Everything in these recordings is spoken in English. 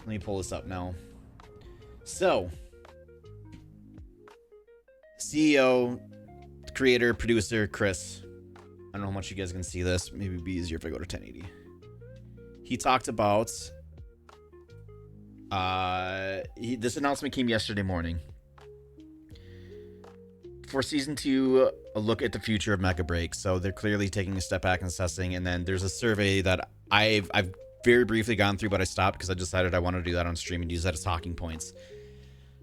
Let me pull this up now. So, CEO, creator, producer, Kris. I don't know how much you guys can see this. Maybe it'd be easier if I go to 1080. He talked about this announcement came yesterday morning. For season 2, a look at the future of MechaBREAK. So they're clearly taking a step back and assessing. And then there's a survey that I've very briefly gone through, but I stopped because I decided I wanted to do that on stream and use that as talking points.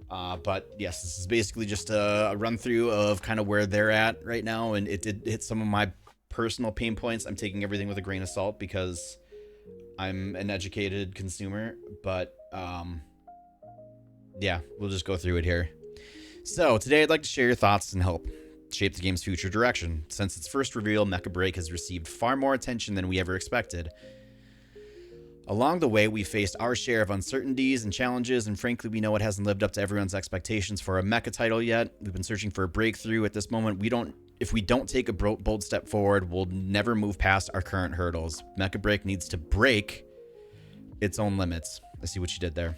But yes, this is basically just a run through of kind of where they're at right now, and it did hit some of my personal pain points. I'm taking everything with a grain of salt because I'm an educated consumer, but yeah, we'll just go through it here. So today I'd like to share your thoughts and help shape the game's future direction. Since its first reveal, MechaBREAK has received far more attention than we ever expected. Along the way, we faced our share of uncertainties and challenges, and frankly, we know it hasn't lived up to everyone's expectations for a mecha title yet. We've been searching for a breakthrough. At this moment, if we don't take a bold step forward, we'll never move past our current hurdles. MechaBREAK needs to break its own limits. I see what you did there.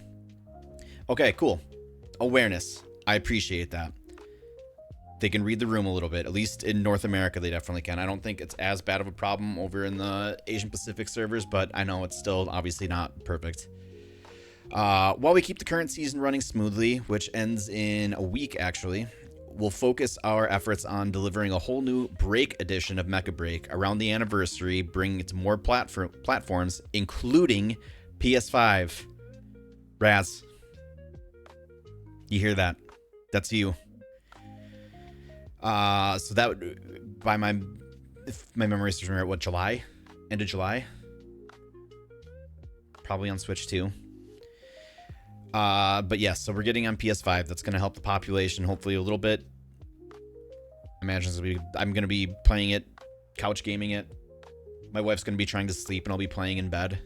Okay, cool. Awareness. I appreciate that. They can read the room a little bit. At least in North America, they definitely can. I don't think it's as bad of a problem over in the Asian Pacific servers, but I know it's still obviously not perfect. While we keep the current season running smoothly, which ends in a week actually, we'll focus our efforts on delivering a whole new break edition of MechaBREAK around the anniversary, bringing it to more platforms, including PS5. Raz, you hear that? That's you. So that would, if my memory serves me right, what, July? End of July? Probably on Switch too. But yes, so we're getting on PS5. That's going to help the population hopefully a little bit. I imagine I'm going to be playing it, couch gaming it. My wife's going to be trying to sleep and I'll be playing in bed.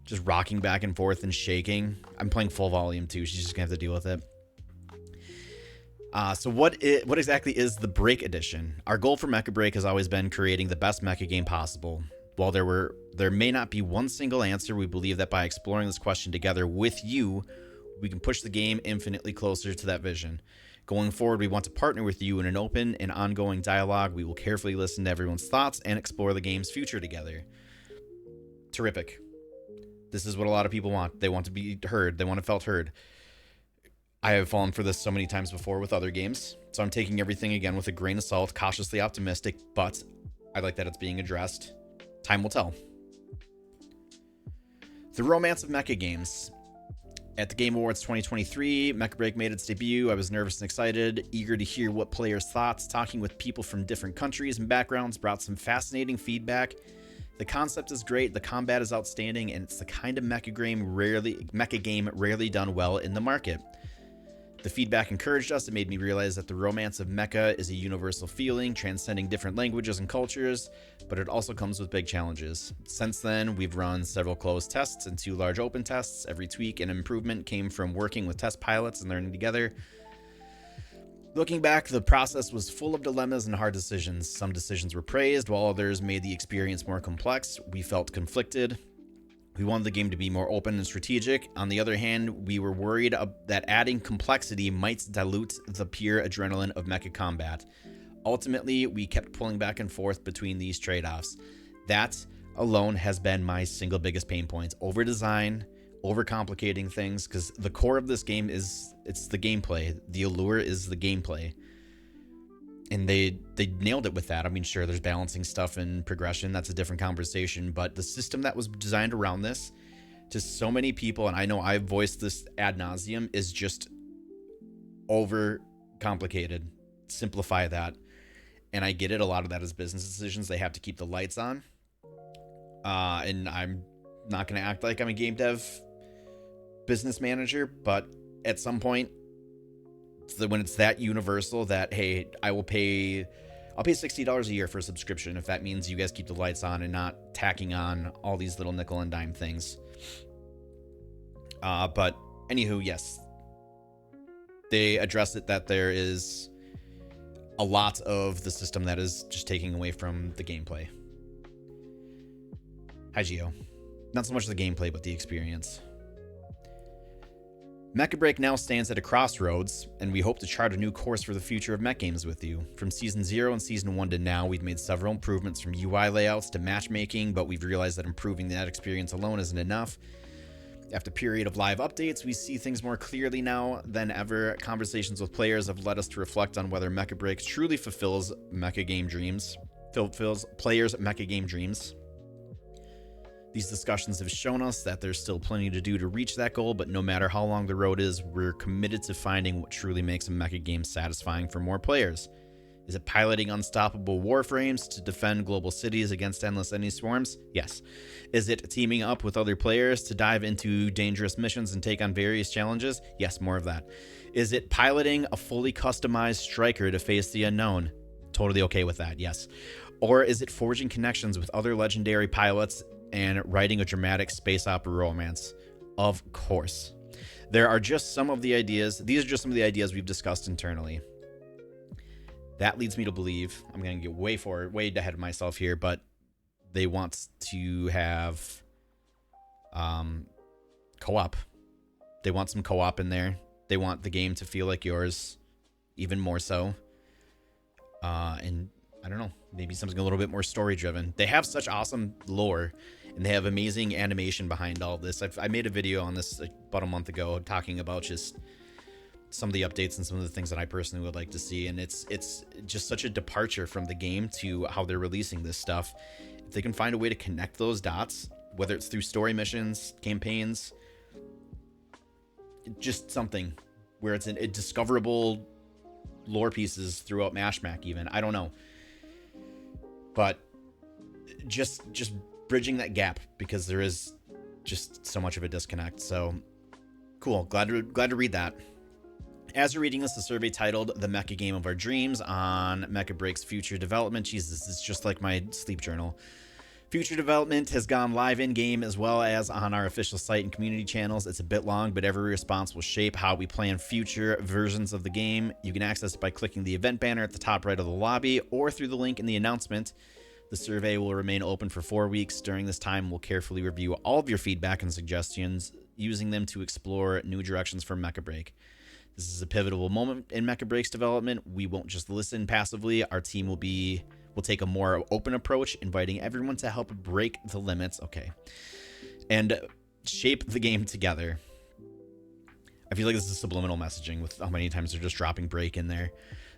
Just rocking back and forth and shaking. I'm playing full volume too. She's just going to have to deal with it. So what exactly is the Break Edition? Our goal for MechaBREAK has always been creating the best mecha game possible. While there may not be one single answer, we believe that by exploring this question together with you, we can push the game infinitely closer to that vision. Going forward, we want to partner with you in an open and ongoing dialogue. We will carefully listen to everyone's thoughts and explore the game's future together. Terrific. This is what a lot of people want. They want to be heard. They want to felt heard. I have fallen for this so many times before with other games, so I'm taking everything again with a grain of salt, cautiously optimistic, but I like that it's being addressed. Time will tell. The romance of mecha games. At the Game Awards 2023, MechaBREAK made its debut. I was nervous and excited, eager to hear what players' thoughts. Talking with people from different countries and backgrounds brought some fascinating feedback. The concept is great, the combat is outstanding, and it's the kind of mecha game rarely done well in the market. The feedback encouraged us. It made me realize that the romance of mecha is a universal feeling, transcending different languages and cultures, but it also comes with big challenges. Since then, we've run several closed tests and 2 large open tests. Every tweak and improvement came from working with test pilots and learning together. Looking back, the process was full of dilemmas and hard decisions. Some decisions were praised, while others made the experience more complex. We felt conflicted. We wanted the game to be more open and strategic. On the other hand, we were worried that adding complexity might dilute the pure adrenaline of mecha combat. Ultimately, we kept pulling back and forth between these trade-offs. That alone has been my single biggest pain point. Over-design, overcomplicating things, because the core of this game it's the gameplay. The allure is the gameplay. And they nailed it with that. I mean, sure, there's balancing stuff and progression. That's a different conversation. But the system that was designed around this to so many people, and I know I've voiced this ad nauseum, is just over complicated. Simplify that. And I get it. A lot of that is business decisions. They have to keep the lights on. And I'm not going to act like I'm a game dev business manager. But at some point, when it's that universal that, hey, I'll pay $60 a year for a subscription if that means you guys keep the lights on and not tacking on all these little nickel and dime things. But anywho, yes, they address it that there is a lot of the system that is just taking away from the gameplay. Hi, Gio. Not so much the gameplay, but the experience. MechaBREAK now stands at a crossroads, and we hope to chart a new course for the future of mech games with you. From Season 0 and Season 1 to now, we've made several improvements from UI layouts to matchmaking, but we've realized that improving the net experience alone isn't enough. After a period of live updates, we see things more clearly now than ever. Conversations with players have led us to reflect on whether MechaBREAK truly fulfills players' mecha game dreams. These discussions have shown us that there's still plenty to do to reach that goal, but no matter how long the road is, we're committed to finding what truly makes a mecha game satisfying for more players. Is it piloting unstoppable warframes to defend global cities against endless enemy swarms? Yes. Is it teaming up with other players to dive into dangerous missions and take on various challenges? Yes, more of that. Is it piloting a fully customized striker to face the unknown? Totally okay with that, yes. Or is it forging connections with other legendary pilots and writing a dramatic space opera romance? Of course. There are just some of the ideas. These are just some of the ideas we've discussed internally. That leads me to believe, I'm going to get way ahead of myself here, but they want to have co-op. They want some co-op in there. They want the game to feel like yours, even more so. And I don't know, maybe something a little bit more story-driven. They have such awesome lore, and they have amazing animation behind all of this. I made a video on this about a month ago talking about just some of the updates and some of the things that I personally would like to see, and it's just such a departure from the game to how they're releasing this stuff. If they can find a way to connect those dots, whether it's through story missions, campaigns, just something where it's a discoverable lore pieces throughout MechaBREAK even. I don't know. But just bridging that gap, because there is just so much of a disconnect. So cool. Glad to read that. As you're reading this, the survey titled The Mecha Game of Our Dreams on MechaBREAK's future development. Jesus, it's just like my sleep journal. Future development has gone live in-game as well as on our official site and community channels. It's a bit long, but every response will shape how we plan future versions of the game. You can access it by clicking the event banner at the top right of the lobby or through the link in the announcement. The survey will remain open for 4 weeks. During this time, we'll carefully review all of your feedback and suggestions, using them to explore new directions for MechaBREAK. This is a pivotal moment in MechaBREAK's development. We won't just listen passively. Our team will take a more open approach, inviting everyone to help break the limits, and shape the game together. I feel like this is subliminal messaging with how many times they're just dropping break in there.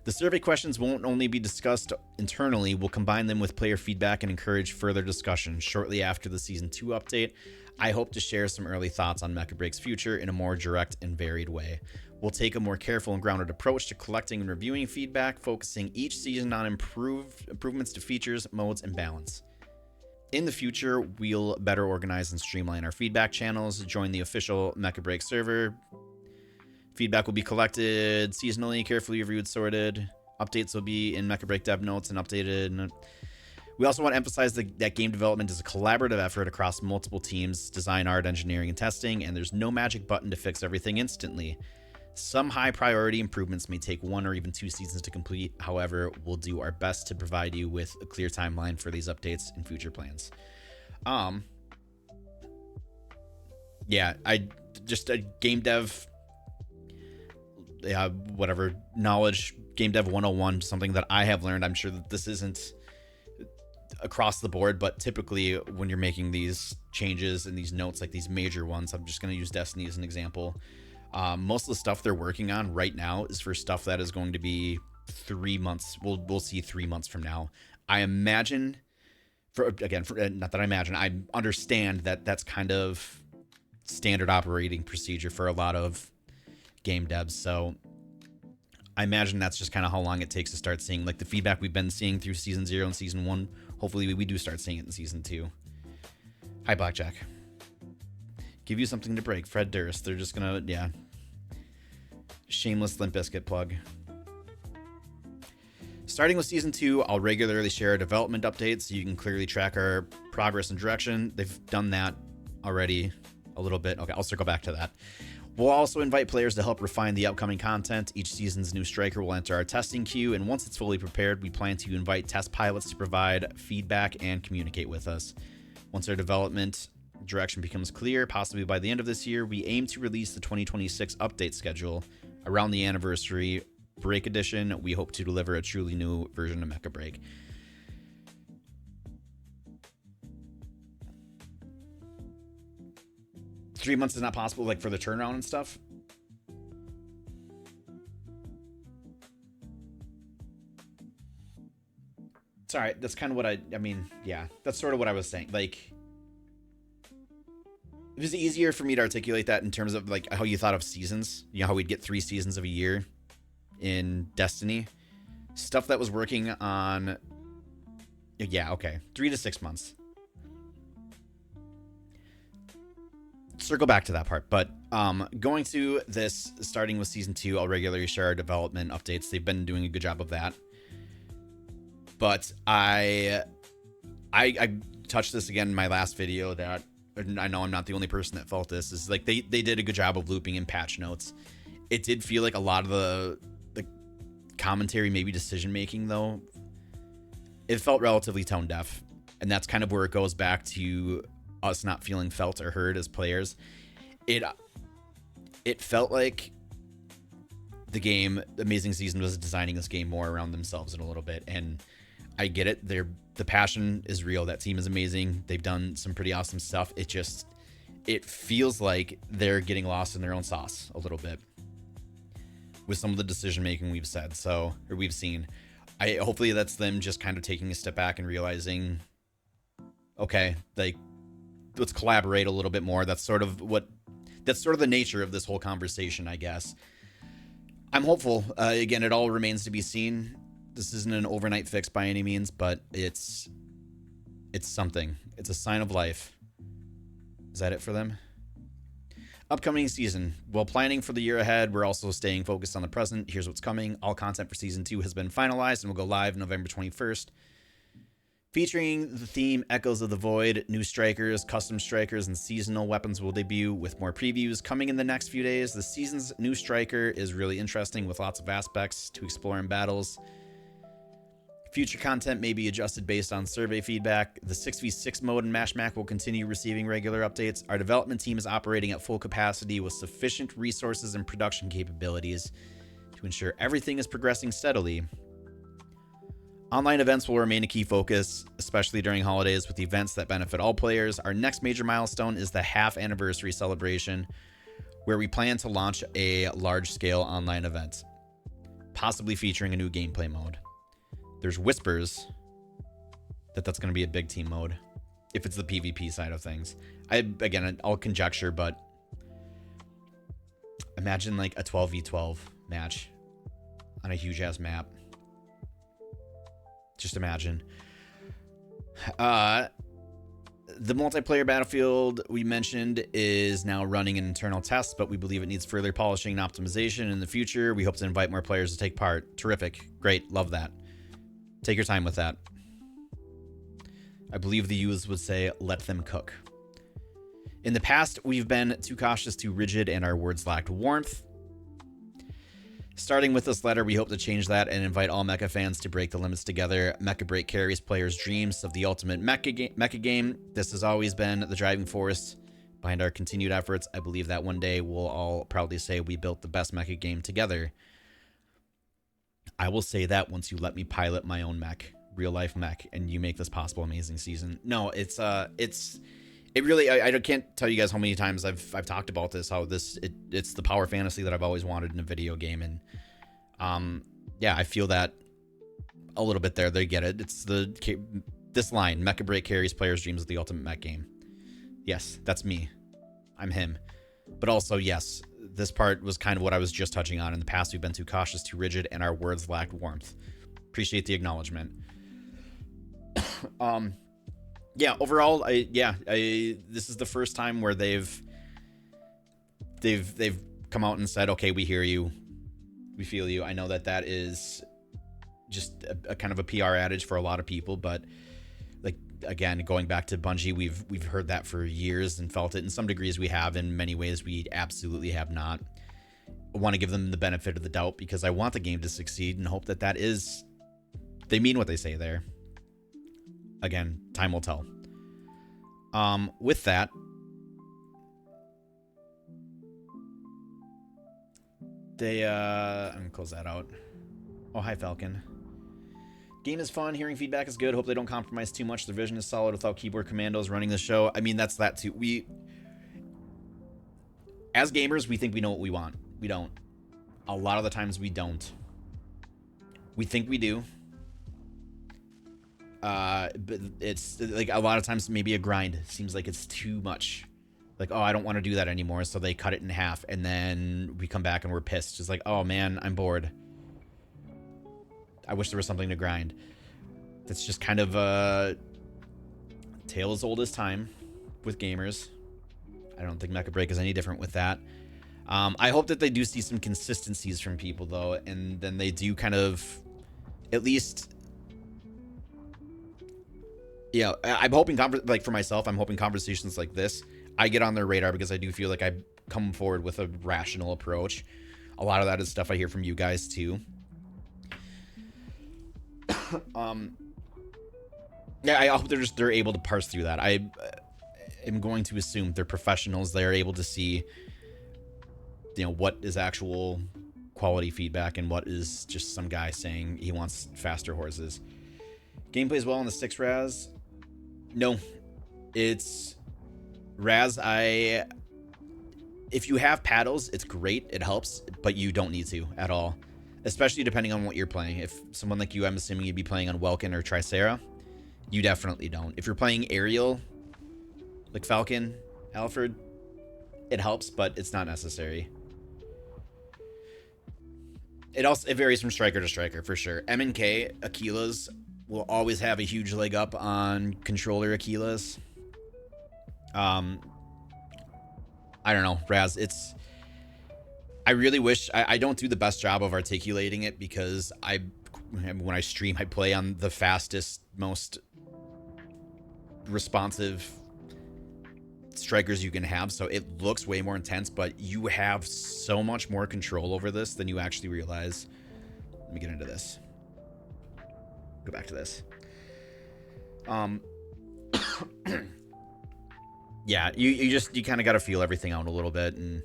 The survey questions won't only be discussed internally, we'll combine them with player feedback and encourage further discussion. Shortly after the Season 2 update, I hope to share some early thoughts on MechaBREAK's future in a more direct and varied way. We'll take a more careful and grounded approach to collecting and reviewing feedback, focusing each season on improvements to features, modes, and balance. In the future, we'll better organize and streamline our feedback channels. Join the official MechaBREAK server. Feedback will be collected seasonally, carefully reviewed, sorted. Updates will be in MechaBREAK dev notes and updated. We also want to emphasize that game development is a collaborative effort across multiple teams, design, art, engineering, and testing, and there's no magic button to fix everything instantly. Some high priority improvements may take 1 or even 2 seasons to complete. However, we'll do our best to provide you with a clear timeline for these updates and future plans. Game dev, knowledge, game dev 101, something that I have learned. I'm sure that this isn't across the board, but typically when you're making these changes and these notes, like these major ones, I'm just going to use Destiny as an example. Most of the stuff they're working on right now is for stuff that is going to be 3 months. We'll see 3 months from now. I imagine, I understand that that's kind of standard operating procedure for a lot of game devs. So I imagine that's just kind of how long it takes to start seeing like the feedback we've been seeing through Season 0 and Season 1. Hopefully we do start seeing it in Season 2. Hi, Blackjack. Give you something to break. Fred Durst. They're just gonna, shameless Limp Bizkit plug. Starting with Season 2, I'll regularly share development updates so you can clearly track our progress and direction. They've done that already a little bit. Okay, I'll circle back to that. We'll also invite players to help refine the upcoming content. Each season's new striker will enter our testing queue, and once it's fully prepared, we plan to invite test pilots to provide feedback and communicate with us. Once our development direction becomes clear, possibly by the end of this year, we aim to release the 2026 update schedule around the anniversary break edition. We hope to deliver a truly new version of MechaBREAK. Three months is not possible, like for the turnaround and stuff. It's all right. That's kind of what I mean, yeah, that's sort of what I was saying. Like, it was easier for me to articulate that in terms of like how you thought of seasons. You know, how we'd get 3 seasons of a year in Destiny. Stuff that was working on, yeah, okay, 3 to 6 months. Circle back to that part, but going to this, starting with season 2, I'll regularly share our development updates. They've been doing a good job of that. But I touched this again in my last video, that I know I'm not the only person that felt this, is like they did a good job of looping in patch notes. It did feel like a lot of the commentary, maybe decision making though, it felt relatively tone deaf, and that's kind of where it goes back to us not feeling felt or heard as players. It felt like the game, Amazing Season, was designing this game more around themselves in a little bit, and I get it. The passion is real. That team is amazing. They've done some pretty awesome stuff. It feels like they're getting lost in their own sauce a little bit with some of the decision making we've seen. Hopefully that's them just kind of taking a step back and realizing, okay, like, let's collaborate a little bit more. That's sort of the nature of this whole conversation, I guess. I'm hopeful. Again, it all remains to be seen. This isn't an overnight fix by any means, but it's something. It's a sign of life. Is that it for them? Upcoming season. While planning for the year ahead, we're also staying focused on the present. Here's what's coming. All content for season 2 has been finalized and will go live November 21st. Featuring the theme Echoes of the Void, new strikers, custom strikers, and seasonal weapons will debut, with more previews coming in the next few days. The season's new striker is really interesting, with lots of aspects to explore in battles. Future content may be adjusted based on survey feedback. The 6v6 mode in MechaBREAK will continue receiving regular updates. Our development team is operating at full capacity with sufficient resources and production capabilities to ensure everything is progressing steadily. Online events will remain a key focus, especially during holidays, with events that benefit all players. Our next major milestone is the half anniversary celebration, where we plan to launch a large-scale online event, possibly featuring a new gameplay mode. There's whispers that that's going to be a big team mode, if it's the PvP side of things. I'll conjecture, but imagine like a 12v12 match on a huge-ass map. Just imagine. The multiplayer Battlefield we mentioned is now running an internal test, but we believe it needs further polishing and optimization in the future. We hope to invite more players to take part. Terrific. Great. Love that. Take your time with that. I believe the youths would say, let them cook. In the past, we've been too cautious, too rigid, and our words lacked warmth. Starting with this letter, we hope to change that and invite all mecha fans to break the limits together. MechaBREAK carries players' dreams of the ultimate mecha game. This has always been the driving force behind our continued efforts. I believe that one day we'll all proudly say we built the best mecha game together. I will say that once you let me pilot my own mech, real life mech, and you make this possible. Amazing Season. No, it really, I can't tell you guys how many times I've talked about this, how it's the power fantasy that I've always wanted in a video game. And yeah, I feel that a little bit there. They get it. It's this line, MechaBREAK carries players' dreams of the ultimate mech game. Yes, that's me. I'm him. But also, yes, this part was kind of what I was just touching on. In the past, we've been too cautious, too rigid, and our words lacked warmth. Appreciate the acknowledgement. Yeah, overall, this is the first time where they've come out and said, okay, we hear you, we feel you. I know that is just a kind of a PR adage for a lot of people, but like, again, going back to Bungie, we've heard that for years and felt it. In some degrees we have, in many ways we absolutely have not. I want to give them the benefit of the doubt because I want the game to succeed and hope that is, they mean what they say there. Again, time will tell. With that, I'm gonna close that out. Oh, hi, Falcon. Game is fun. Hearing feedback is good. Hope they don't compromise too much. The vision is solid without keyboard commandos running the show. I mean, that's that too. As gamers, we think we know what we want. We don't. A lot of the times we don't. We think we do. But it's like a lot of times maybe a grind. Seems like it's too much. Like, oh, I don't want to do that anymore. So they cut it in half. And then we come back and we're pissed. Just like, oh, man, I'm bored. I wish there was something to grind. That's just kind of a tale as old as time with gamers. I don't think MechaBREAK is any different with that. I hope that they do see some consistencies from people, though, and then they do kind of, at least, yeah. I'm hoping, like for myself, I'm hoping conversations like this, I get on their radar because I do feel like I come forward with a rational approach. A lot of that is stuff I hear from you guys too. Yeah, I hope they're able to parse through that. I am going to assume they're professionals. They're able to see, you know, what is actual quality feedback and what is just some guy saying he wants faster horses. Game plays well on the 6 Raz. No, it's Raz. If you have paddles, it's great. It helps, but you don't need to at all. Especially depending on what you're playing. If someone like you, I'm assuming you'd be playing on Welkin or Tricera, you definitely don't. If you're playing aerial, like Falcon, Alfred, it helps, but it's not necessary. It varies from striker to striker for sure. M and K Aquilas will always have a huge leg up on controller Aquilas. I don't know, Raz. I really wish I don't do the best job of articulating it because when I stream, I play on the fastest, most responsive strikers you can have, so it looks way more intense, but you have so much more control over this than you actually realize. Let me get into this. Go back to this. Yeah, you kind of got to feel everything out a little bit and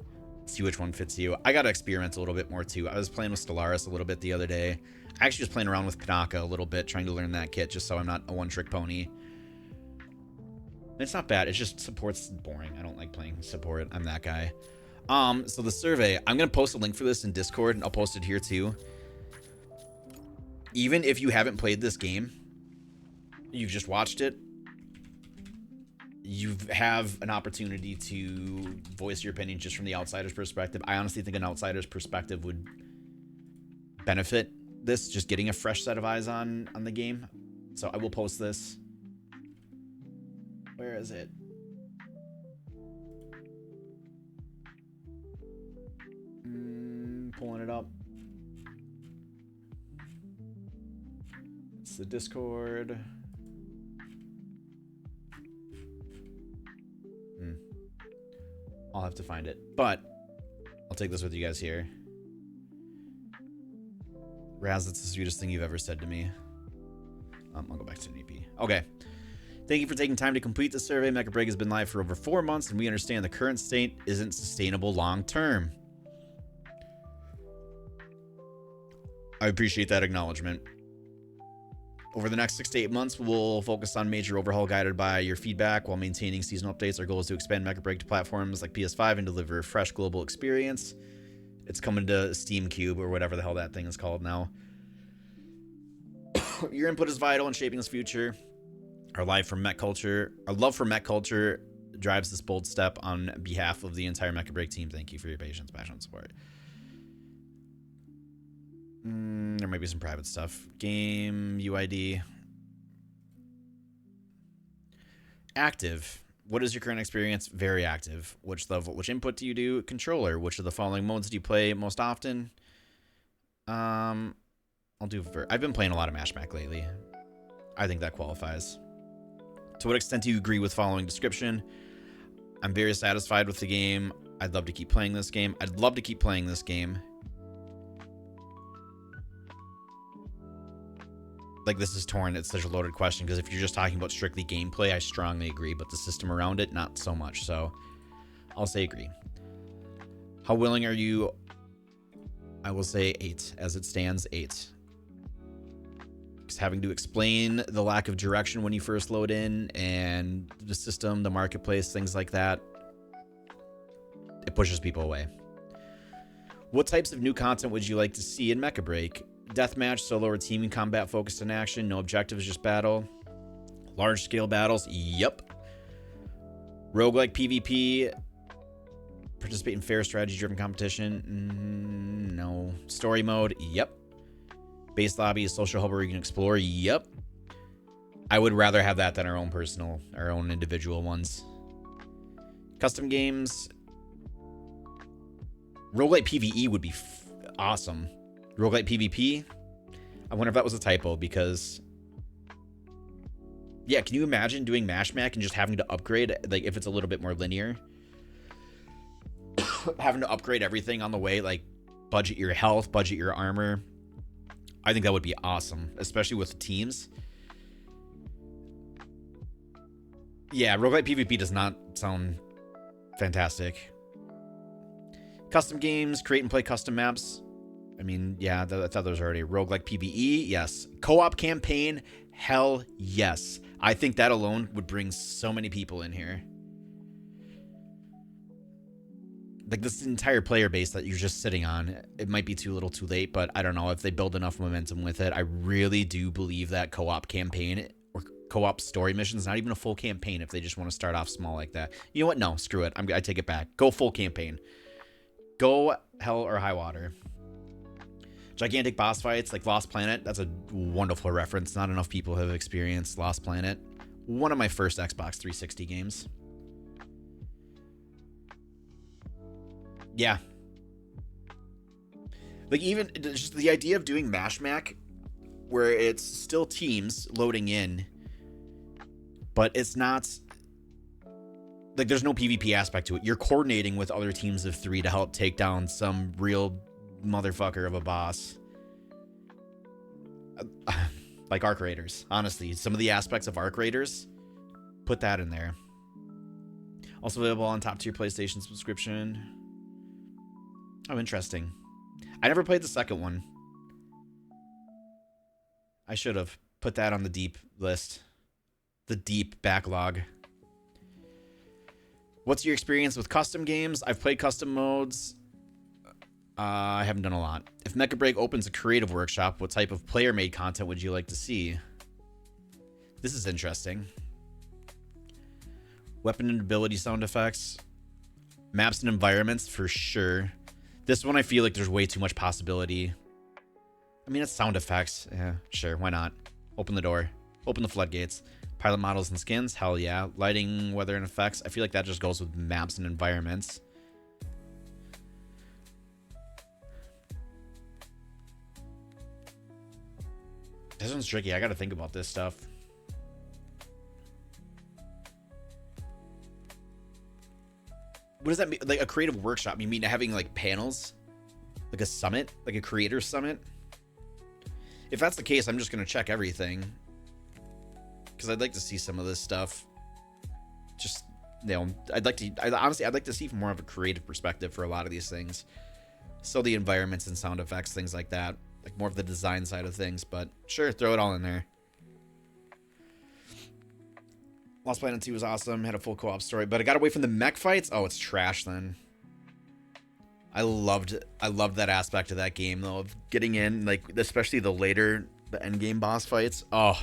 see which one fits you. I got to experiment a little bit more too. I was playing with Stellaris a little bit the other day. I actually was playing around with Panaka a little bit, trying to learn that kit just so I'm not a one-trick pony. It's not bad. It's just support's boring. I don't like playing support. I'm that guy. So the survey, I'm going to post a link for this in Discord, and I'll post it here too. Even if you haven't played this game, you've just watched it, you have an opportunity to voice your opinion just from the outsider's perspective. I honestly think an outsider's perspective would benefit this, just getting a fresh set of eyes on the game. So I will post this. Where is it? Pulling it up. It's the Discord. I'll have to find it, but I'll take this with you guys here. Raz, that's the sweetest thing you've ever said to me. I'll go back to an EP. Okay. Thank you for taking time to complete the survey. MechaBREAK has been live for over 4 months, and we understand the current state isn't sustainable long term. I appreciate that acknowledgement. Over the next 6 to 8 months, we'll focus on major overhaul guided by your feedback while maintaining seasonal updates. Our goal is to expand MechaBREAK to platforms like PS5 and deliver a fresh global experience. It's coming to Steam Cube or whatever the hell that thing is called now. Your input is vital in shaping this future. Our love for mech culture drives this bold step on behalf of the entire MechaBREAK team. Thank you for your patience, passion, and support. There might be some private stuff. Game UID. Active. What is your current experience? Very active. Which input do you do? Controller. Which of the following modes do you play most often? I've been playing a lot of MashMac lately. I think that qualifies. To what extent do you agree with following description? I'm very satisfied with the game. I'd love to keep playing this game. Like, this is torn. It's such a loaded question because if you're just talking about strictly gameplay, I strongly agree, but the system around it, not so much. So I'll say agree. How willing are you I will say 8. As it stands, 8. Because having to explain the lack of direction when you first load in, and the system, the marketplace, things like that, it pushes people away. What types of new content would you like to see in MechaBREAK? Deathmatch, solo, or teaming combat focused in action. No objectives, just battle. Large scale battles. Yep. Roguelike PvP. Participate in fair strategy driven competition. No. Story mode. Yep. Base lobby, a social hub where you can explore. Yep. I would rather have that than our own individual ones. Custom games. Roguelike PvE would be awesome. Roguelike PvP. I wonder if that was a typo, because yeah, can you imagine doing MechaBREAK and just having to upgrade, like if it's a little bit more linear, having to upgrade everything on the way, like budget your health, budget your armor. I think that would be awesome, especially with teams. Yeah, roguelike PvP does not sound fantastic. Custom games, create and play custom maps. I mean, yeah, I thought there was already roguelike PvE. Yes. Co-op campaign. Hell yes. I think that alone would bring so many people in here. Like this entire player base that you're just sitting on, it might be too little too late, but I don't know if they build enough momentum with it. I really do believe that co-op campaign or co-op story missions, not even a full campaign, if they just want to start off small like that. You know what? No, screw it. I take it back. Go full campaign. Go hell or high water. Gigantic boss fights like Lost Planet. That's a wonderful reference. Not enough people have experienced Lost Planet. One of my first Xbox 360 games. Yeah. Like even just the idea of doing MechaBREAK where it's still teams loading in, but it's not like there's no PvP aspect to it. You're coordinating with other teams of 3 to help take down some real motherfucker of a boss. Like Arc Raiders. Honestly, some of the aspects of Arc Raiders, put that in there. Also available on top tier PlayStation subscription. Oh, interesting. I never played the second one. I should have put that on the deep list. The deep backlog. What's your experience with custom games? I've played custom modes. I haven't done a lot. If MechaBREAK opens a creative workshop, what type of player-made content would you like to see? This is interesting. Weapon and ability sound effects. Maps and environments, for sure. This one, I feel like there's way too much possibility. I mean, it's sound effects. Yeah, sure, why not? Open the door. Open the floodgates. Pilot models and skins, hell yeah. Lighting, weather, and effects. I feel like that just goes with maps and environments. This one's tricky. I gotta think about this stuff. What does that mean? Like a creative workshop? You mean having like panels? Like a summit? Like a creator summit? If that's the case, I'm just gonna check everything. Because I'd like to see some of this stuff. Just, you know, honestly, I'd like to see from more of a creative perspective for a lot of these things. So the environments and sound effects, things like that. Like more of the design side of things, but sure, throw it all in there. Lost Planet 2 was awesome, had a full co-op story, but I got away from the mech fights. Oh, it's trash then. I loved that aspect of that game though, of getting in, like especially the end game boss fights. Oh.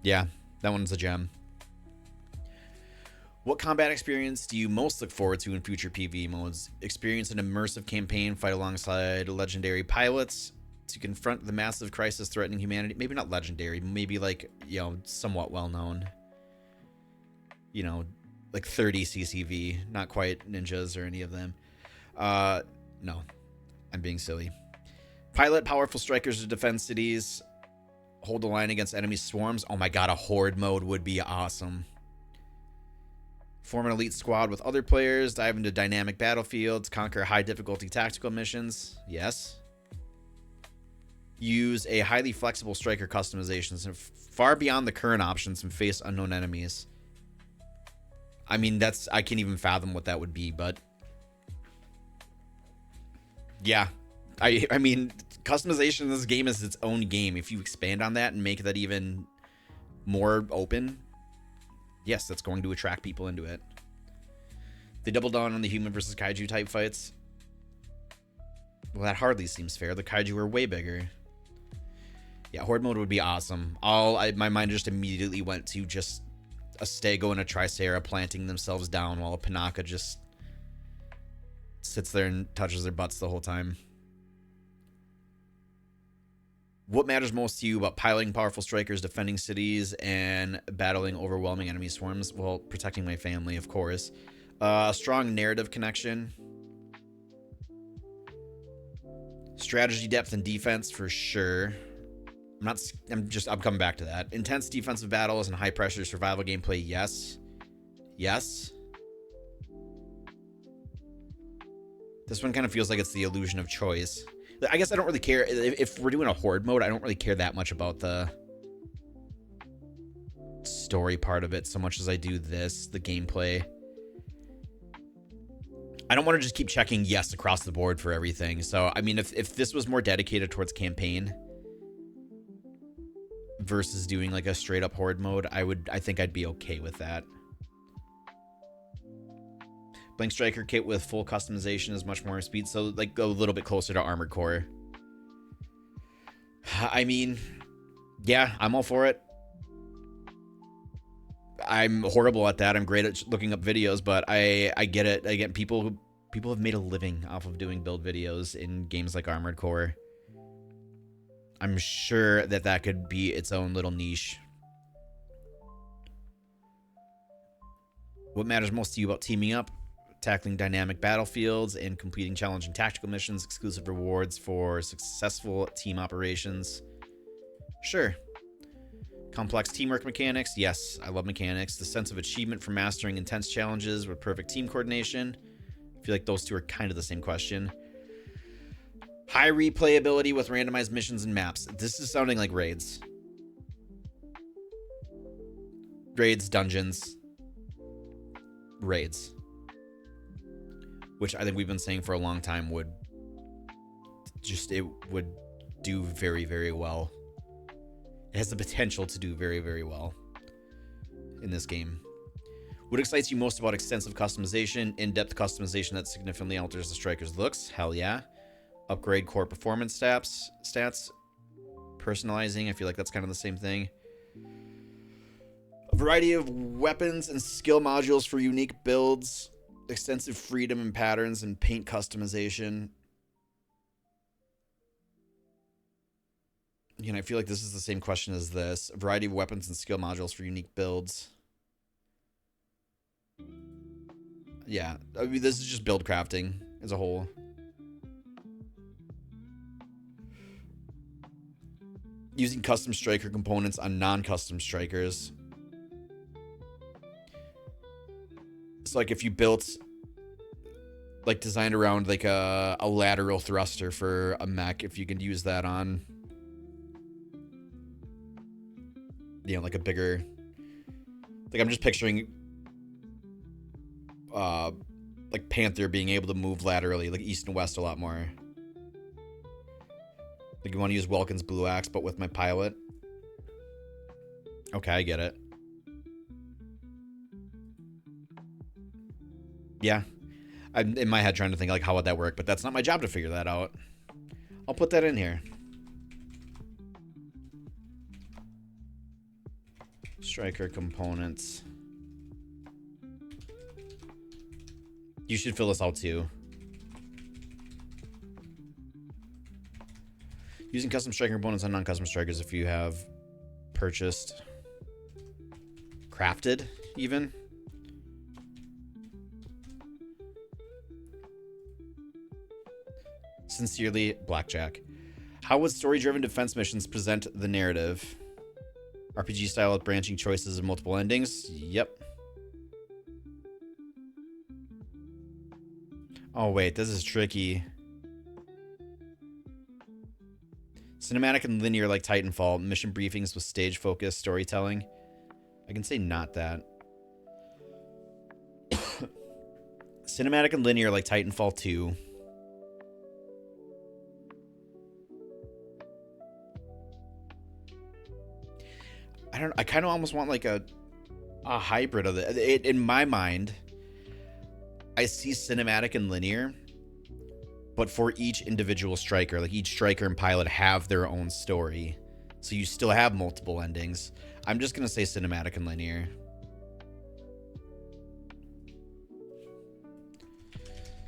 Yeah, that one's a gem. What combat experience do you most look forward to in future PvE modes? Experience an immersive campaign, fight alongside legendary pilots to confront the massive crisis threatening humanity. Maybe not legendary, maybe like, you know, somewhat well-known. You know, like 30 CCV, not quite ninjas or any of them. No, I'm being silly. Pilot powerful strikers to defend cities. Hold the line against enemy swarms. Oh my god, a horde mode would be awesome. Form an elite squad with other players. Dive into dynamic battlefields. Conquer high difficulty tactical missions. Yes. Use a highly flexible striker customizations and far beyond the current options and face unknown enemies. I mean, I can't even fathom what that would be, but Yeah. I mean, customization in this game is its own game. If you expand on that and make that even more open, yes, that's going to attract people into it. They double down on the human versus kaiju type fights. Well, that hardly seems fair. The kaiju are way bigger. Yeah, horde mode would be awesome. My mind just immediately went to just a Stego and a Tricera planting themselves down while a Panaka just sits there and touches their butts the whole time. What matters most to you about piloting powerful strikers, defending cities, and battling overwhelming enemy swarms? Well, protecting my family, of course. A strong narrative connection. Strategy, depth, and defense for sure. I'm coming back to that. Intense defensive battles and high pressure survival gameplay, yes. Yes. This one kind of feels like it's the illusion of choice. I guess I don't really care. If we're doing a horde mode, I don't really care that much about the story part of it so much as I do this, the gameplay. I don't want to just keep checking yes across the board for everything. So, I mean, if this was more dedicated towards campaign versus doing like a straight up horde mode, I think I'd be okay with that. Blank Striker kit with full customization is much more speed, so like go a little bit closer to Armored Core. I mean, yeah, I'm all for it. I'm horrible at that. I'm great at looking up videos, but I get it. Again, people have made a living off of doing build videos in games like Armored Core. I'm sure that could be its own little niche. What matters most to you about teaming up? Tackling dynamic battlefields and completing challenging tactical missions, exclusive rewards for successful team operations. Sure. Complex teamwork mechanics. Yes, I love mechanics. The sense of achievement for mastering intense challenges with perfect team coordination. I feel like those two are kind of the same question. High replayability with randomized missions and maps. This is sounding like raids. Raids, dungeons. Raids. Which I think we've been saying for a long time would do very, very well. It has the potential to do very, very well in this game. What excites you most about extensive customization? In-depth customization that significantly alters the striker's looks? Hell yeah. Upgrade core performance stats. Personalizing, I feel like that's kind of the same thing. A variety of weapons and skill modules for unique builds. Extensive freedom in patterns and paint customization. Again, I feel like this is the same question as this. A variety of weapons and skill modules for unique builds. Yeah, I mean, this is just build crafting as a whole. Using custom striker components on non-custom strikers. So like if you built, like designed around like a lateral thruster for a mech, if you can use that on, you know, like a bigger, like I'm just picturing like Panther being able to move laterally, like east and west a lot more. Like you want to use Welkin's Blue Axe, but with my pilot. Okay, I get it. Yeah. I'm in my head trying to think like how would that work, but that's not my job to figure that out. I'll put that in here. Striker components. You should fill this out too. Using custom striker components on non-custom strikers if you have purchased, crafted even. Sincerely, Blackjack. How would story-driven defense missions present the narrative? RPG style with branching choices and multiple endings? Yep. Oh, wait, this is tricky. Cinematic and linear like Titanfall. Mission briefings with stage-focused storytelling. I can say not that. Cinematic and linear like Titanfall 2. I kind of almost want like a hybrid of it. In my mind, I see cinematic and linear, but for each individual striker, like each striker and pilot have their own story. So you still have multiple endings. I'm just going to say cinematic and linear.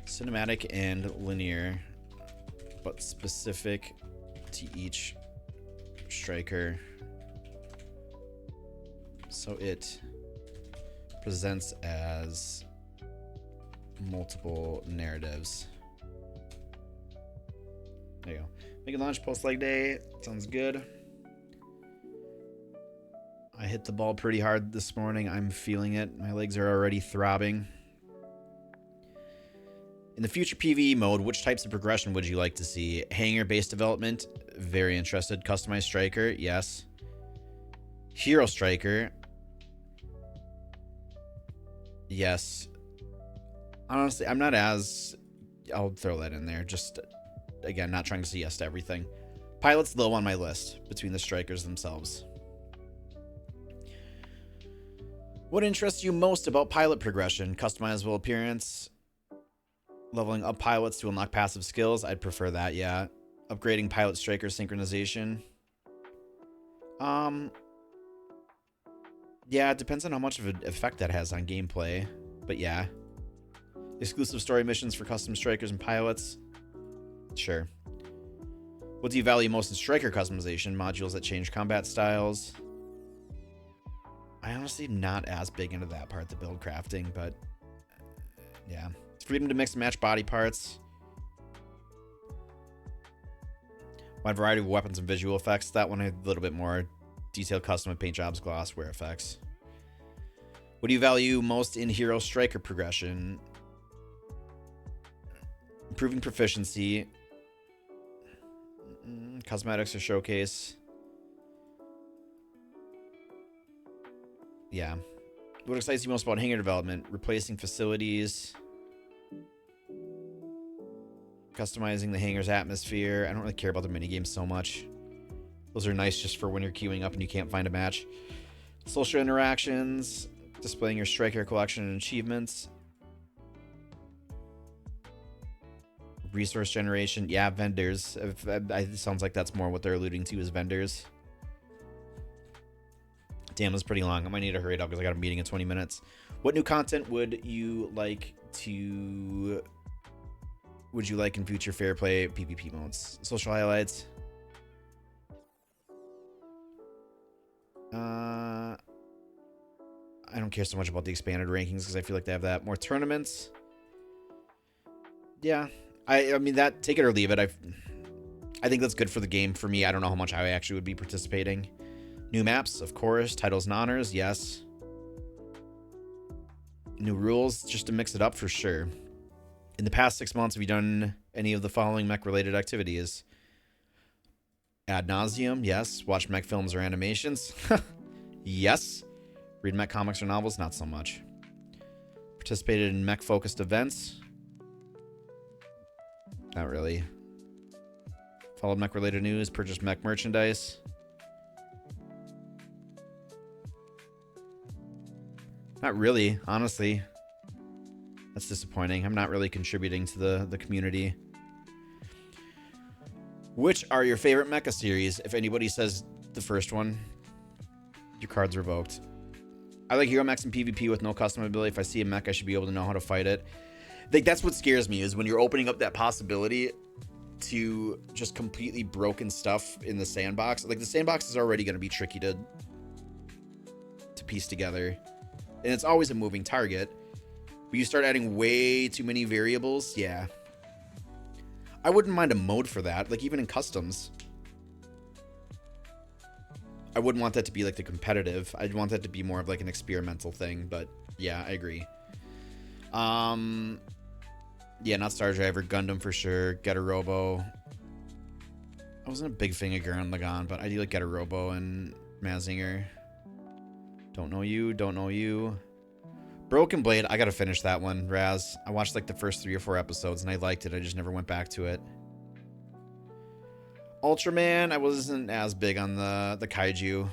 Cinematic and linear, but specific to each striker. So it presents as multiple narratives. There you go. Make a launch post leg day. Sounds good. I hit the ball pretty hard this morning. I'm feeling it. My legs are already throbbing. In the future PvE mode, which types of progression would you like to see? Hanger-based development? Very interested. Customized striker? Yes. Hero striker? Yes. Honestly, I'm not as... I'll throw that in there. Just, again, not trying to say yes to everything. Pilot's low on my list between the strikers themselves. What interests you most about pilot progression? Customizable appearance? Leveling up pilots to unlock passive skills? I'd prefer that, yeah. Upgrading pilot striker synchronization? Yeah, it depends on how much of an effect that has on gameplay. But yeah. Exclusive story missions for custom strikers and pilots? Sure. What do you value most in striker customization? Modules that change combat styles? I honestly am not as big into that part, the build crafting, but yeah. Freedom to mix and match body parts. Wide variety of weapons and visual effects. That one a little bit more detailed custom with paint jobs, gloss, wear effects. What do you value most in hero striker progression? Improving proficiency. Cosmetics or showcase. Yeah. What excites you most about hangar development? Replacing facilities. Customizing the hangar's atmosphere. I don't really care about the minigames so much. Those are nice just for when you're queuing up and you can't find a match. Social interactions. Displaying your striker collection and achievements. Resource generation. Yeah, vendors. It sounds like that's more what they're alluding to as vendors. Damn, that's pretty long. I might need to hurry it up because I got a meeting in 20 minutes. What new content would you like in future fair play PvP modes? Social highlights. I don't care so much about the expanded rankings because I feel like they have that. More tournaments. Yeah. I mean, that, take it or leave it. I think that's good for the game. For me, I don't know how much I actually would be participating. New maps, of course. Titles and honors, yes. New rules, just to mix it up for sure. In the past 6 months, have you done any of the following mech-related activities? Ad nauseum, yes. Watch mech films or animations? Yes. Read mech comics or novels? Not so much. Participated in mech-focused events? Not really. Followed mech-related news? Purchased mech merchandise? Not really, honestly. That's disappointing. I'm not really contributing to the community. Which are your favorite mecha series? If anybody says the first one, your card's revoked. I like hero mechs in PvP with no custom ability. If I see a mech, I should be able to know how to fight it. I think that's what scares me, is when you're opening up that possibility to just completely broken stuff in the sandbox. Like, the sandbox is already going to be tricky to piece together. And it's always a moving target. But you start adding way too many variables, yeah. I wouldn't mind a mode for that, like even in customs. I wouldn't want that to be like the competitive. I'd want that to be more of like an experimental thing, but yeah, I agree. Yeah, not Star Driver, Gundam for sure, Getter Robo. I wasn't a big fan of Gurren Lagann, but I do like Getter Robo and Mazinger. Don't know you. Broken Blade, I gotta finish that one, Raz. I watched like the first 3 or 4 episodes and I liked it. I just never went back to it. Ultraman, I wasn't as big on the kaiju.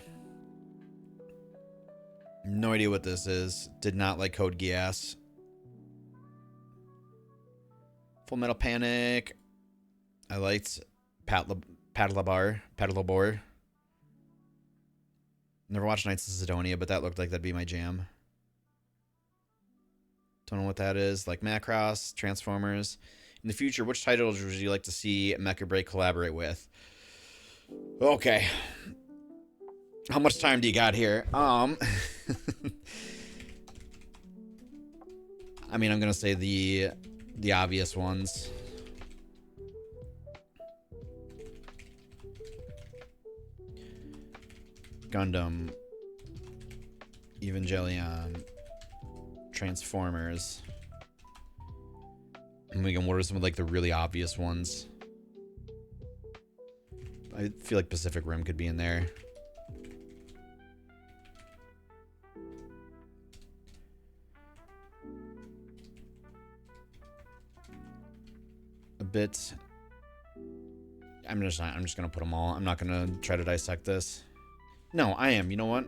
No idea what this is. Did not like Code Geass. Full Metal Panic. I liked Paddlebor. Never watched Knights of Sidonia, but that looked like that'd be my jam. Don't know what that is. Like Macross, Transformers. In the future, which titles would you like to see MechaBREAK collaborate with? Okay. How much time do you got here? I mean, I'm gonna say the obvious ones. Gundam, Evangelion, Transformers. And we can what are some of like the really obvious ones? I feel like Pacific Rim could be in there. A bit. I'm just gonna put them all. I'm not gonna try to dissect this. No, I am. You know what?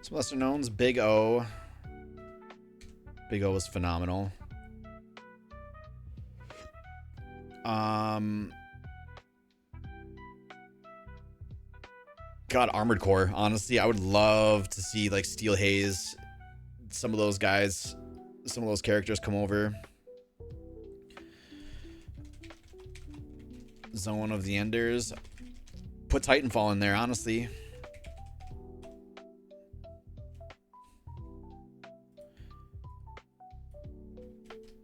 Some lesser knowns. Big O. Big O was phenomenal. God, Armored Core. Honestly, I would love to see like Steel Haze, some of those guys, some of those characters come over. Zone of the Enders. Put Titanfall in there, honestly.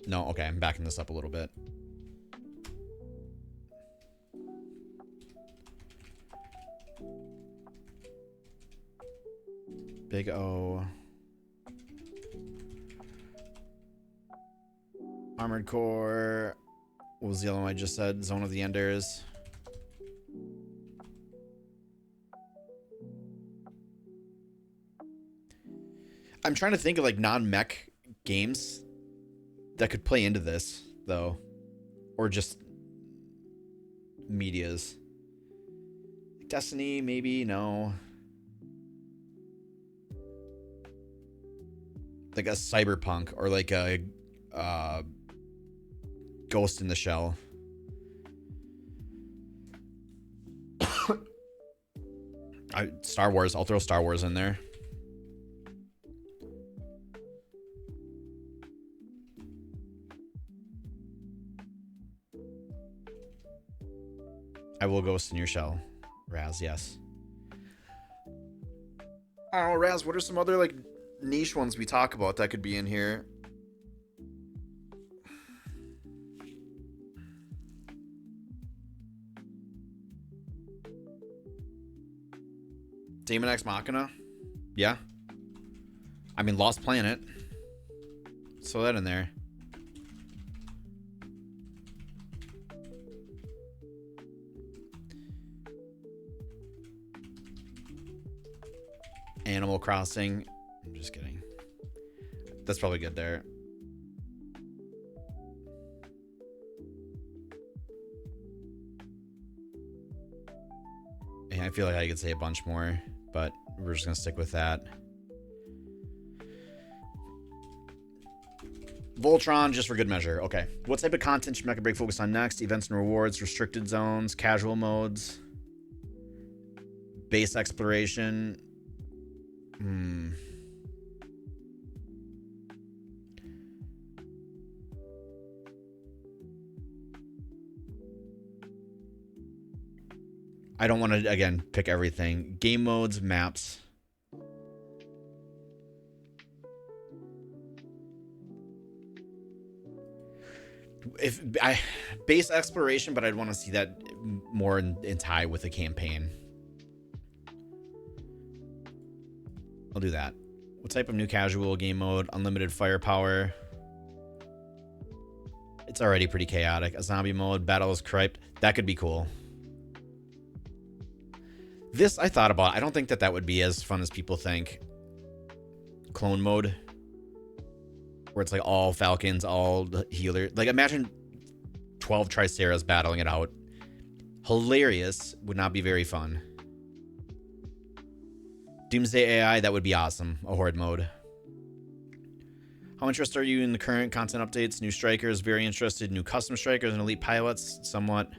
No, okay, I'm backing this up a little bit. Big O. Armored Core. What was the other one I just said? Zone of the Enders. I'm trying to think of like non-mech games that could play into this, though. Or just medias. Destiny, maybe? No. Like a Cyberpunk or like a Ghost in the Shell. Star Wars. I'll throw Star Wars in there. I will Ghost in your Shell. Raz, yes. I don't know, Raz, what are some other like niche ones we talk about that could be in here? Daemon X Machina? Yeah. I mean, Lost Planet. Throw that in there. Animal Crossing. I'm just kidding. That's probably good there. Yeah, I feel like I could say a bunch more, but we're just going to stick with that. Voltron, just for good measure. Okay. What type of content should MechaBREAK focus on next? Events and rewards, restricted zones, casual modes, base exploration. I don't want to, again, pick everything. Game modes, maps. If I base exploration, but I'd want to see that more in tie with a campaign. I'll do that. What type of new casual game mode? Unlimited firepower. It's already pretty chaotic. A zombie mode, battle is correct. That could be cool. This I thought about. I don't think that would be as fun as people think. Clone mode, where it's like all Falcons, all healer. Like imagine 12 Triceras battling it out. Hilarious. Would not be very fun. Doomsday AI, that would be awesome. A horde mode. How interested are you in the current content updates? New strikers, very interested. New custom strikers and elite pilots, somewhat.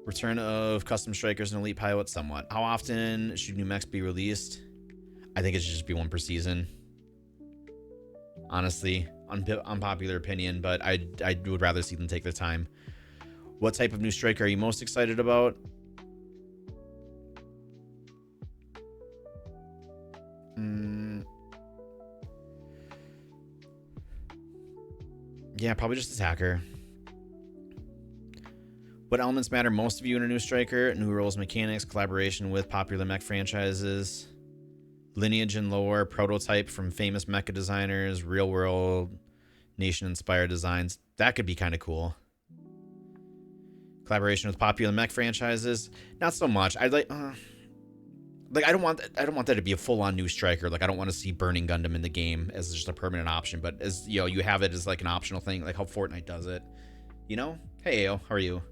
Return of custom strikers and elite pilots, somewhat. How often should new mechs be released? I think it should just be one per season. Honestly, unpopular opinion, but I would rather see them take their time. What type of new striker are you most excited about? Yeah, probably just attacker. What elements matter most to you in a new striker? New roles, mechanics, collaboration with popular mech franchises, lineage and lore, prototype from famous mecha designers, real world, nation-inspired designs. That could be kind of cool. Collaboration with popular mech franchises, not so much. I'd like I don't want that to be a full-on new striker. Like, I don't want to see Burning Gundam in the game as just a permanent option, but as you know, you have it as like an optional thing, like how Fortnite does it. You know? Hey, Ayo, how are you?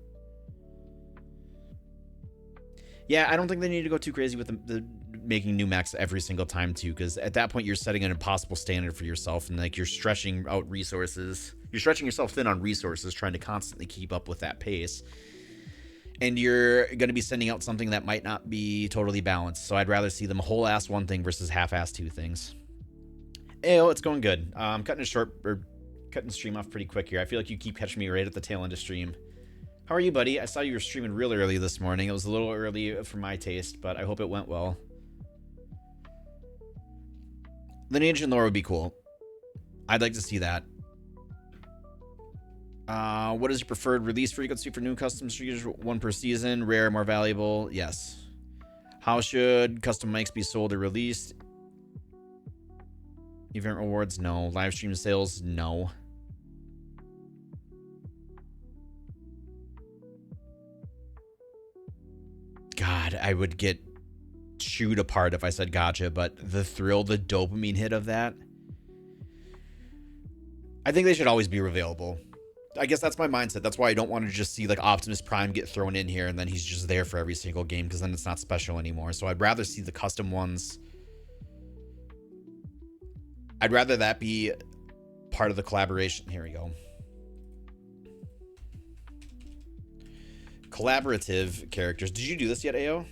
Yeah, I don't think they need to go too crazy with the making new mechs every single time too, because at that point you're setting an impossible standard for yourself, and like you're stretching out resources. You're stretching yourself thin on resources, trying to constantly keep up with that pace. And you're going to be sending out something that might not be totally balanced. So I'd rather see them whole-ass one thing versus half-ass two things. Ayo, it's going good. I'm cutting the stream off pretty quick here. I feel like you keep catching me right at the tail end of stream. How are you, buddy? I saw you were streaming real early this morning. It was a little early for my taste, but I hope it went well. Lineage and lore would be cool. I'd like to see that. What is your preferred release frequency for new custom streakers? One per season, rare, more valuable. Yes. How should custom mics be sold or released? Event rewards? No. Live stream sales? No. God, I would get chewed apart if I said gotcha, but the thrill, the dopamine hit of that. I think they should always be available. I guess that's my mindset. That's why I don't want to just see like Optimus Prime get thrown in here and then he's just there for every single game, because then it's not special anymore. So I'd rather see the custom ones. I'd rather that be part of the collaboration. Here we go. Collaborative characters. Did you do this yet, Ayo?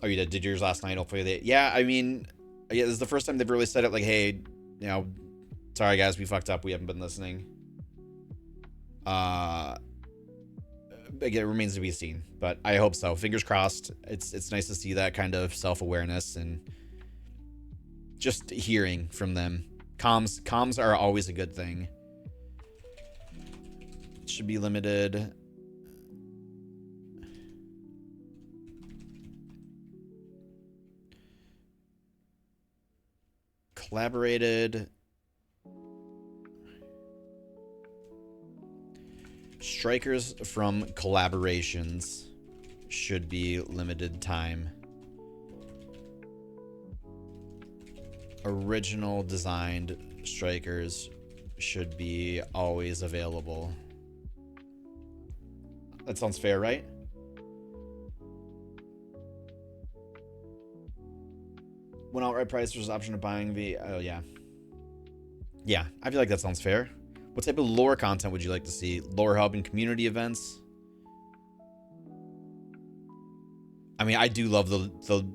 Oh, you did. Did yours last night? Hopefully yeah, I mean, yeah, this is the first time they've really said it like, hey, you know, sorry guys, we fucked up. We haven't been listening. Again, it remains to be seen, but I hope so. Fingers crossed. It's nice to see that kind of self-awareness and just hearing from them. Comms are always a good thing. It should be limited. Collaborated. Strikers from collaborations should be limited time. Original designed strikers should be always available. That sounds fair, right? When outright price, there's an option of buying the... Oh, yeah. Yeah, I feel like that sounds fair. What type of lore content would you like to see? Lore hub and community events? I mean, I do love the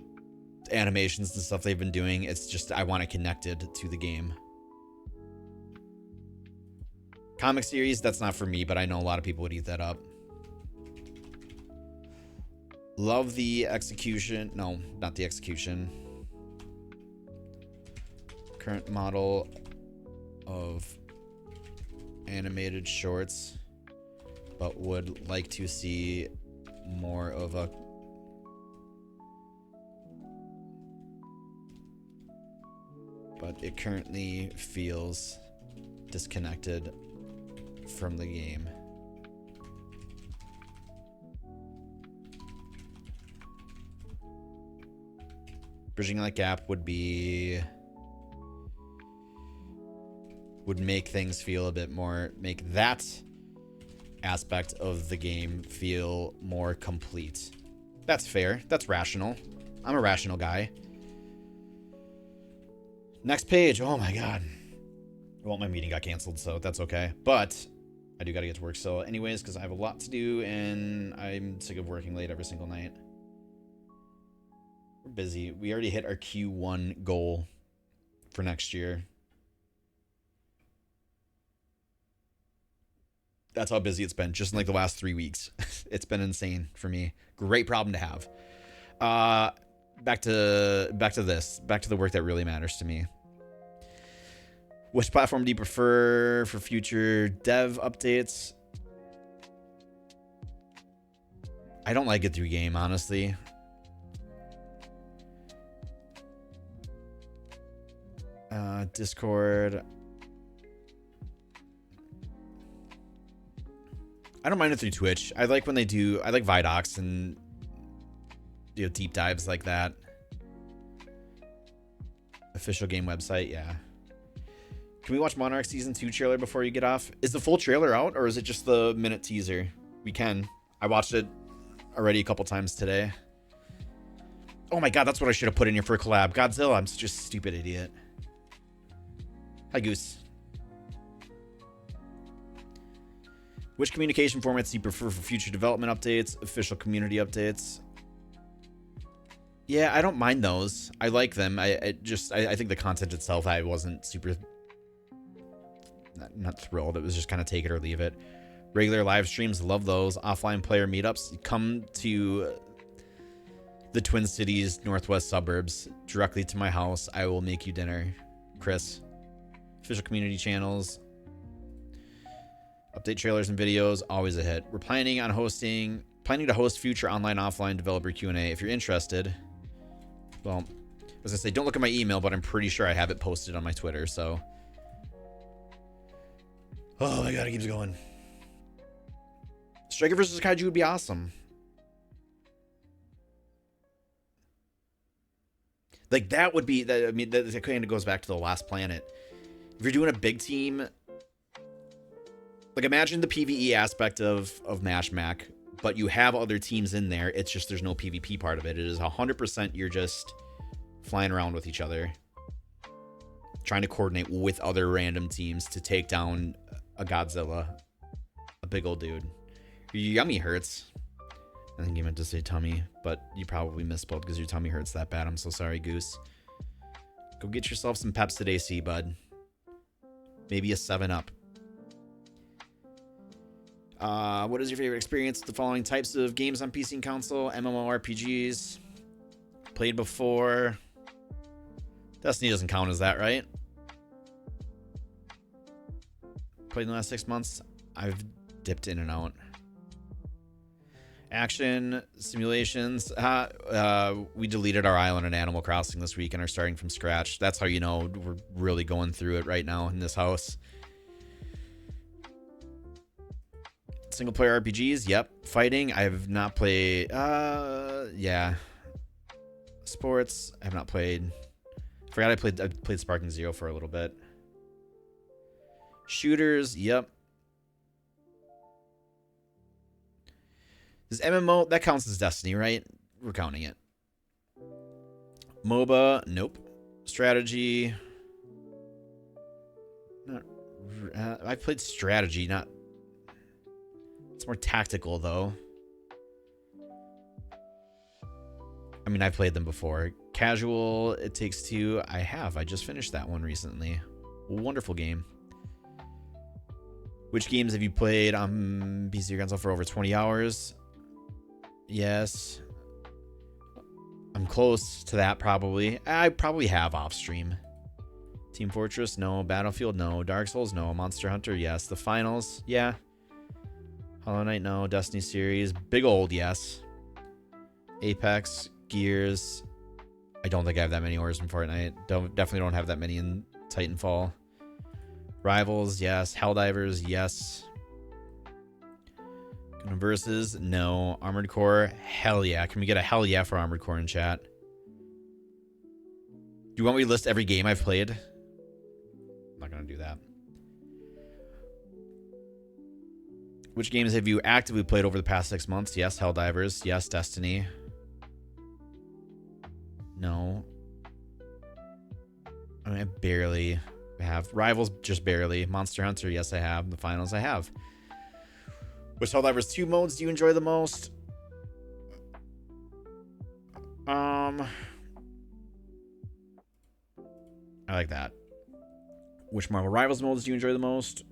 animations and stuff they've been doing. It's just, I want it connected to the game. Comic series, that's not for me, but I know a lot of people would eat that up. Love the execution. No, not the execution. Current model of animated shorts, but would like to see more of a but it currently feels disconnected from the game. Bridging that gap would make things feel a bit more, make that aspect of the game feel more complete. That's fair. That's rational. I'm a rational guy. Next page. Oh my god. Well, my meeting got canceled, so that's okay. But I do got to get to work still anyways, because I have a lot to do, and I'm sick of working late every single night. We're busy. We already hit our Q1 goal for next year. That's how busy it's been, just in like the last 3 weeks. It's been insane for me. Great problem to have. Back to the work that really matters to me. Which platform do you prefer for future dev updates? I don't like it through game, honestly. Discord. I don't mind it through Twitch. I like when they do. I like Vidocs and deep dives like that. Official game website, yeah. Can we watch Monarch Season 2 trailer before you get off? Is the full trailer out, or is it just the minute teaser? We can. I watched it already a couple times today. Oh my god, that's what I should have put in here for a collab. Godzilla, I'm such a stupid idiot. Hi, Goose. Which communication formats do you prefer for future development updates, official community updates? Yeah, I don't mind those. I like them. I think the content itself, I wasn't super... Not thrilled. It was just kind of take it or leave it. Regular live streams, love those. Offline player meetups. Come to the Twin Cities northwest suburbs, directly to my house. I will make you dinner. Kris. Official community channels. Update trailers and videos, always a hit. We're planning to host future online offline developer Q&A. If you're interested, well, I was gonna say don't look at my email, but I'm pretty sure I have it posted on my Twitter, so. Oh my god, it keeps going. Striker versus Kaiju would be awesome. Like that would be, I mean, that kind of goes back to the Last Planet. If you're doing a big team, like imagine the PvE aspect of MechaBREAK, but you have other teams in there. It's just there's no PvP part of it. It is 100% you're just flying around with each other, trying to coordinate with other random teams to take down a Godzilla, a big old dude. Your yummy hurts. I think you meant to say tummy, but you probably misspelled because your tummy hurts that bad. I'm so sorry, Goose. Go get yourself some Pepsid AC, bud. Maybe a 7-Up. What is your favorite experience with the following types of games on PC and console? MMORPGs. Played before. Destiny doesn't count as that, right? Played in the last 6 months. I've dipped in and out. Action simulations. We deleted our island in Animal Crossing this week and are starting from scratch. That's how you know we're really going through it right now in this house. Single player RPGs, yep. Fighting, I have not played. Yeah. Sports, I have not played. Forgot I played Sparking Zero for a little bit. Shooters, yep. Does MMO, that counts as Destiny, right? We're counting it. MOBA, nope. Strategy. I played strategy, not. It's more tactical, though. I mean, I've played them before. Casual, It Takes Two. I just finished that one recently. Wonderful game. Which games have you played on PC or console for over 20 hours? Yes. I'm close to that, probably. I probably have off stream. Team Fortress, no. Battlefield, no. Dark Souls, no. Monster Hunter, yes. The Finals, yeah. Hollow Knight, no. Destiny series, big old yes. Apex, Gears. I don't think I have that many orders in Fortnite. Definitely don't have that many in Titanfall. Rivals, yes. Helldivers, yes. Versus, no. Armored Core, hell yeah. Can we get a hell yeah for Armored Core in chat? Do you want me to list every game I've played? I'm not gonna do that. Which games have you actively played over the past 6 months? Yes, Helldivers. Yes, Destiny. No. I mean, I barely have. Rivals, just barely. Monster Hunter, yes, I have. The finals, I have. Which Helldivers 2 modes do you enjoy the most? I like that. Which Marvel Rivals modes do you enjoy the most?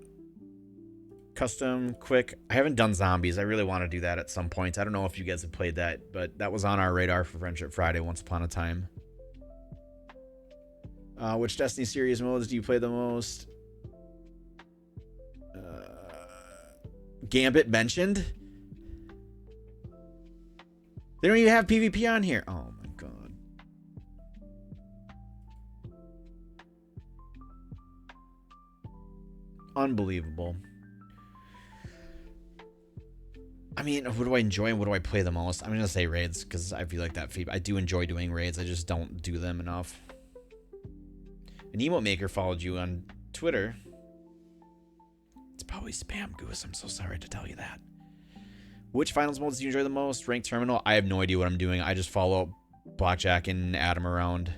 Custom, quick. I haven't done zombies. I really want to do that at some point. I don't know if you guys have played that, but that was on our radar for Friendship Friday once upon a time. Which Destiny series modes do you play the most? Gambit mentioned? They don't even have PvP on here. Oh my god. Unbelievable. I mean, what do I enjoy and what do I play the most? I'm going to say raids because I feel like that feed. I do enjoy doing raids. I just don't do them enough. An emote maker followed you on Twitter. It's probably spam, Goose. I'm so sorry to tell you that. Which finals modes do you enjoy the most? Ranked Terminal? I have no idea what I'm doing. I just follow Blackjack and Adam around.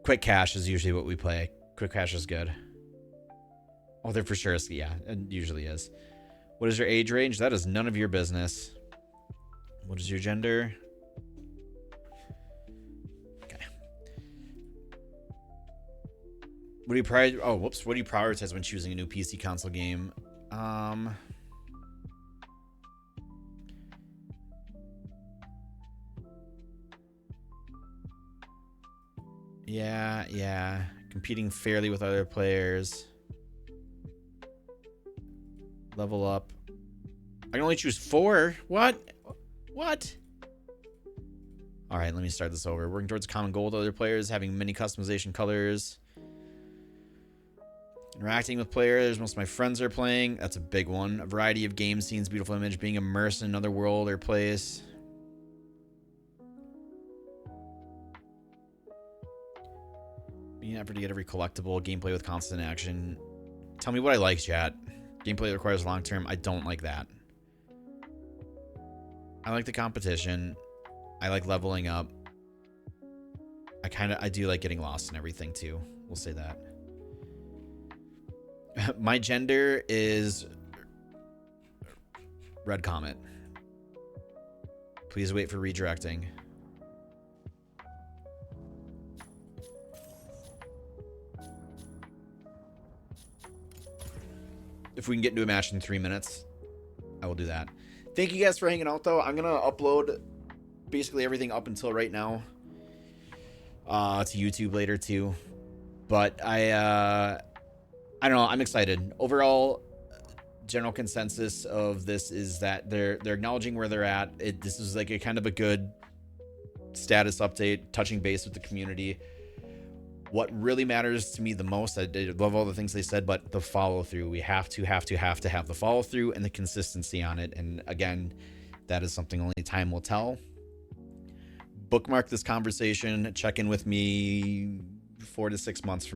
Quick Cash is usually what we play. Quick Cash is good. Oh, they're for sure. Yeah, it usually is. What is your age range? That is none of your business. What is your gender? Okay. What do you what do you prioritize when choosing a new PC console game? Yeah. Competing fairly with other players. Level up. I can only choose 4. What? All right, let me start this over. Working towards a common goal with other players, having many customization colors. Interacting with players. Most of my friends are playing. That's a big one. A variety of game scenes, beautiful image, being immersed in another world or place. Being an effort to get every collectible. Gameplay with constant action. Tell me what I like, chat. Gameplay requires long term. I don't like that. I like the competition. I like leveling up. I do like getting lost in everything too. We'll say that. My gender is Red Comet. Please wait for redirecting. If we can get into a match in 3 minutes, I will do that. Thank you guys for hanging out, though. I'm going to upload basically everything up until right now to YouTube later, too. But I don't know. I'm excited. Overall, general consensus of this is that they're acknowledging where they're at. This is like a kind of a good status update, touching base with the community. What really matters to me the most, I love all the things they said, but the follow through. We have to have the follow through and the consistency on it. And again, that is something only time will tell. Bookmark this conversation. Check in with me 4 to 6 months from